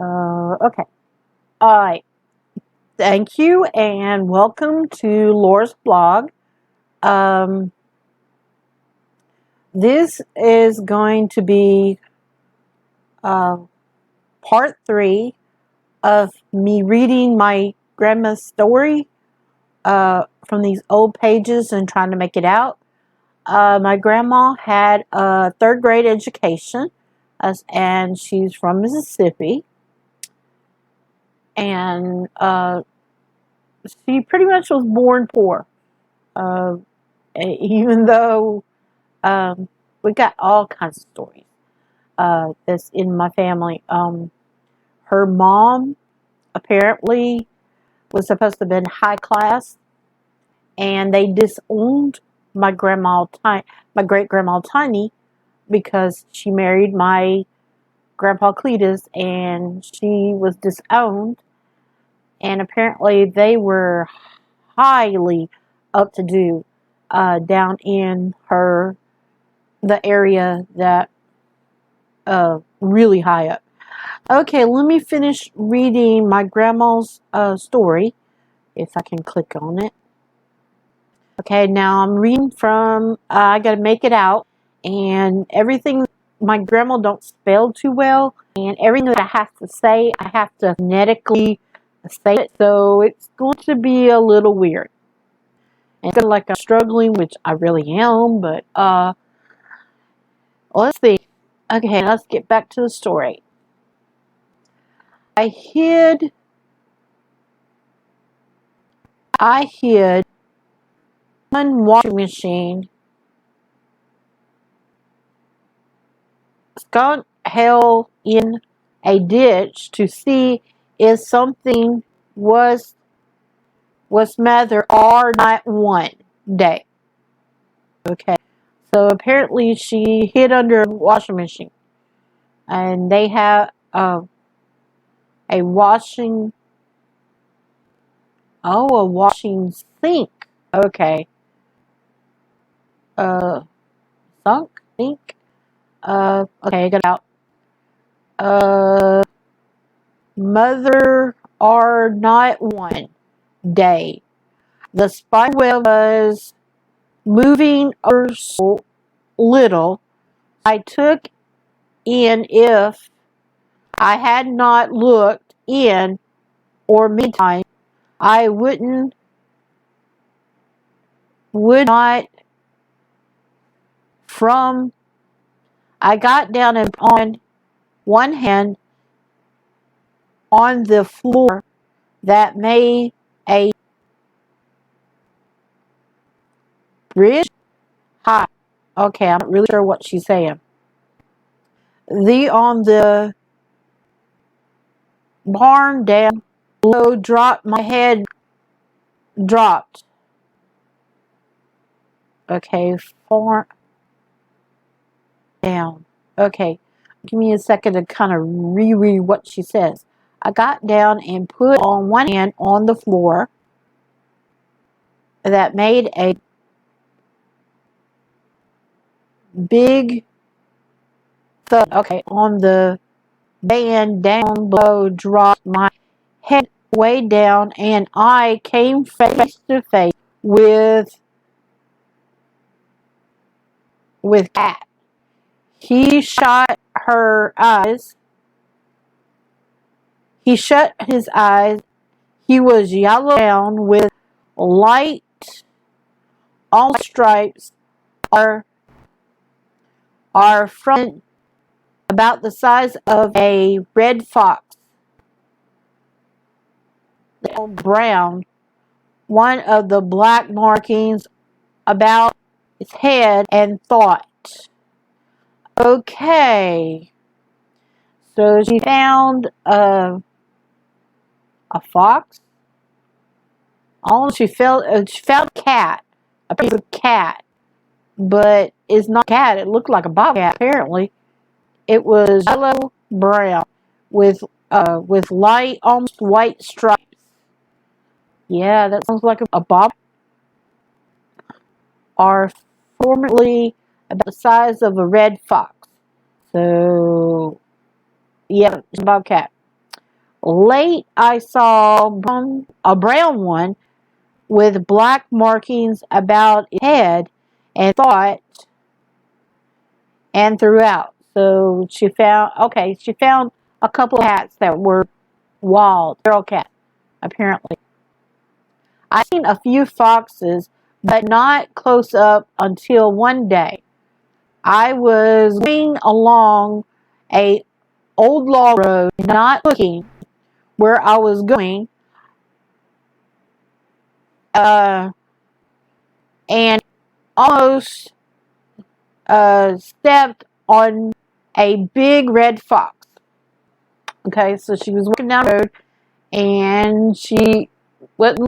Okay. All right. Thank you and welcome to Laura's blog. Um, this is going to be uh, part 3 of me reading my grandma's story from these old pages and trying to make it out. My grandma had a third grade education, and she's from Mississippi. And she pretty much was born poor. Uh, Even though we got all kinds of stories that's in my family. Her mom apparently was supposed to have been high class, and they disowned my great grandma Tiny, because she married my grandpa Cletus, and she was disowned. And apparently, they were highly up to do down in the area that really high up. Okay, let me finish reading my grandma's story, if I can click on it. Okay, now I'm reading from, I gotta make it out, and everything, my grandma don't spell too well, and everything that I have to say, I have to phonetically say it, so it's going to be a little weird. And it's like I'm struggling, which I really am, but let's see. Okay, let's get back to the story. I hid one washing machine skunk held in a ditch to see if something was matter or not one day. Okay, so apparently she hid under a washing machine, and they have a washing a washing sink. Okay, uh, sink. Okay, I got it out. Uh, Mother are not one day. The spider web was moving over so little. I took in if I had not looked in or meantime, I would not from I got down and on one hand on the floor that made a bridge high. Okay, I'm not really sure what she's saying. The on the barn down below dropped, my head dropped. Okay, far down. Okay, give me a second to kind of reread what she says. I got down and put on one hand on the floor that made a big thud. Okay, on the band down below dropped, my head way down, and I came face to face with Cat. He shot her eyes. He shut his eyes. He was yellow brown with light all stripes are from about the size of a red fox. Brown, one of the black markings about its head, and thought, okay. So she found a fox. Oh, she found a cat, a piece of cat, but it's not a cat. It looked like a bobcat. Apparently, it was yellow brown with light, almost white stripes. Yeah, that sounds like a bob. Are formerly about the size of a red fox. So, yeah, it's a bobcat. Late, I saw a brown one with black markings about its head and thought and throughout. So she found a couple of cats that were wild, feral cats, apparently. I've seen a few foxes, but not close up until one day. I was going along a old log road, not looking where I was going, and almost stepped on a big red fox. Okay, so she was walking down the road, and she went,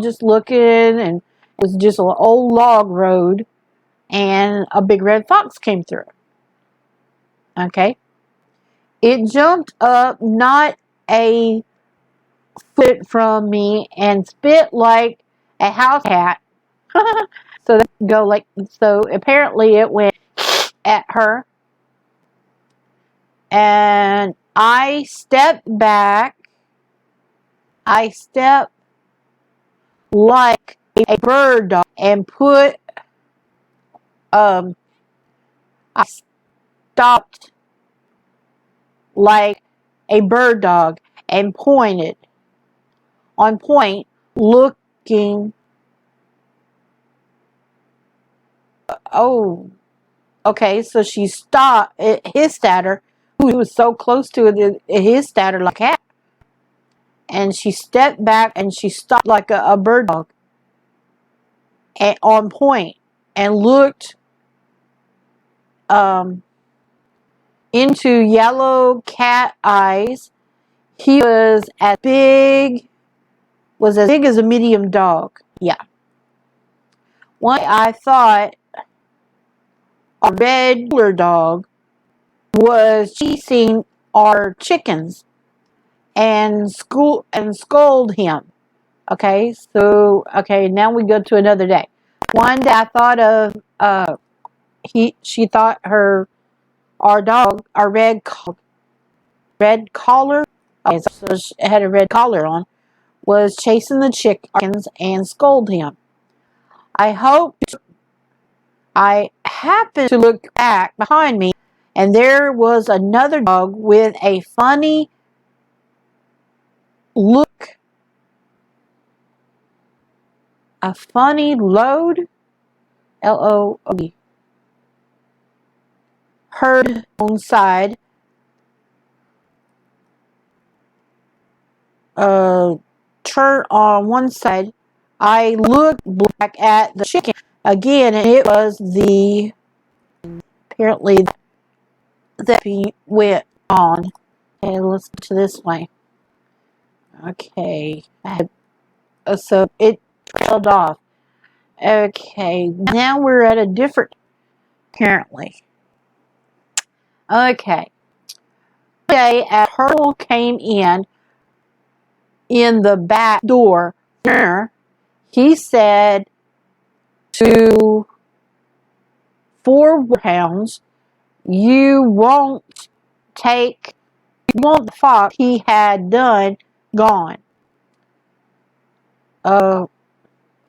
just looking, and it was just an old log road, and a big red fox came through. Okay, it jumped up not a foot from me and spit like a house cat. So that go like so. Apparently, it went at her, and I stepped back. I stepped like a bird dog and put. I stopped like a bird dog and pointed on point, looking. Oh, okay. So she stopped. His statter, who was so close to it, his statter like a cat, and she stepped back and she stopped like a bird dog, and on point, and looked into yellow cat eyes. He was as big as a medium dog. Yeah. One day I thought a red cooler dog was chasing our chickens and scold him. Okay, so now we go to another day. One day I thought of she thought our dog, our red collar, okay, so she had a red collar on, was chasing the chickens and scold him. I happened to look back behind me, and there was another dog with a funny look, a funny load, LOOD, herd on side, turn on one side. I looked back at the chicken again, and it was apparently that he went on. Okay, let's go to this way. Okay, so it trailed off. Okay, now we're at a different, apparently. Okay. One day, as Herschel came in the back door, he said to 4 hounds, you want the fox he had gone.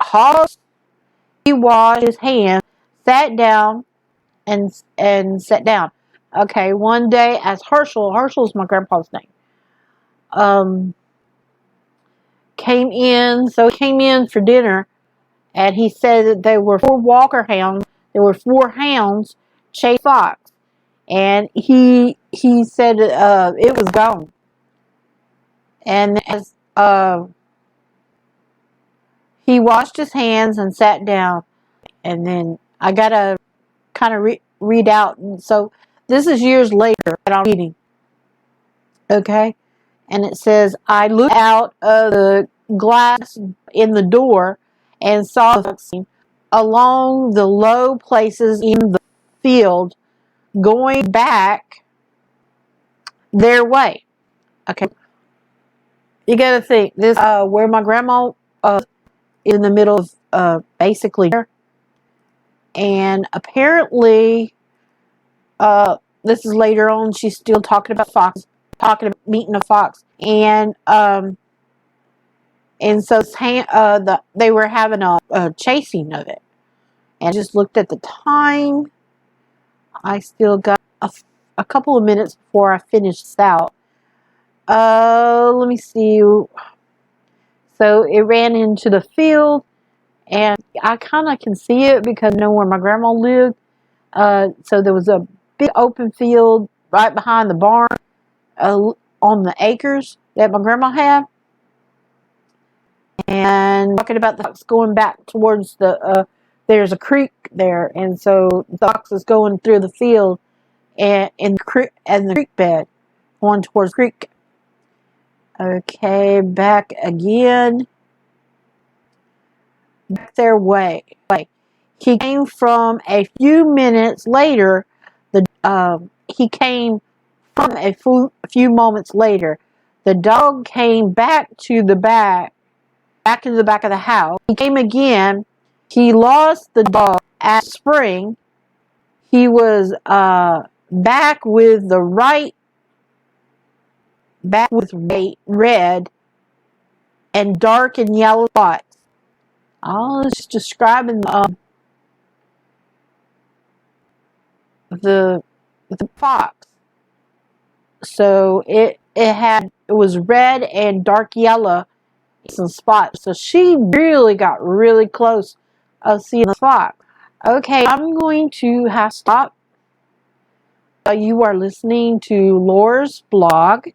Hoss, he washed his hands, sat down, and sat down. Okay, one day as Herschel's my grandpa's name, came in for dinner, and he said that there were 4 Walker hounds. There were 4 hounds chase fox, and he said it was gone. And as he washed his hands and sat down, and then I gotta kind of read out. And so this is years later that I'm reading. Okay, and it says, I looked out of the glass in the door and saw along the low places in the field going back their way. Okay, you got to think this where my grandma in the middle of basically, and apparently this is later on. She's still talking about foxes. talking about meeting a fox, and so they were having a chasing of it. And I just looked at the time. I still got a couple of minutes before I finished this out. Let me see. So it ran into the field, and I kind of can see it because I know where my grandma lived. So there was a big open field right behind the barn, on the acres that my grandma had. And talking about the fox going back towards there's a creek there, and so the fox is going through the field and in the creek bed, going towards the creek. Okay, back again. Back their way. He came from a few minutes later. He came from a few moments later. The dog came back into the back of the house. He came again. He lost the dog at spring. He was back with red and dark and yellow spots. I was describing the fox. So it was red and dark yellow, some spots. So she really got really close of seeing the fox. Okay, I'm going to have to stop. You are listening to Laura's blog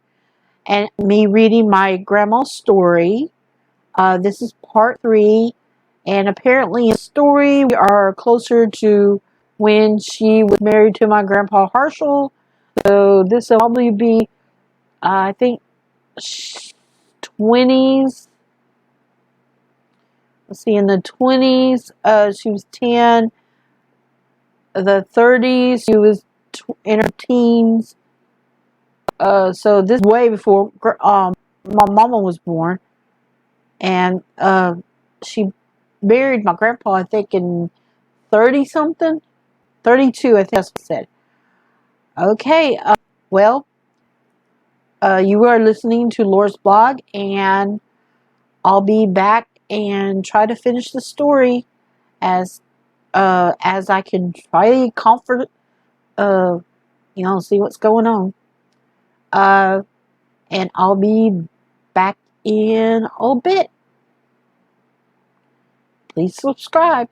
and me reading my grandma's story. This is part 3, and apparently in the story we are closer to when she was married to my grandpa Harshel. So this will probably be, I think, 20s. Let's see, in the 20s, she was 10. The 30s, she was in her teens. So this is way before my mama was born. And she married my grandpa, I think, in 30-something. 32, I think that's what I said. Okay, well, you are listening to Laura's blog, and I'll be back and try to finish the story as I can try to comfort, see what's going on. And I'll be back in a bit. Please subscribe.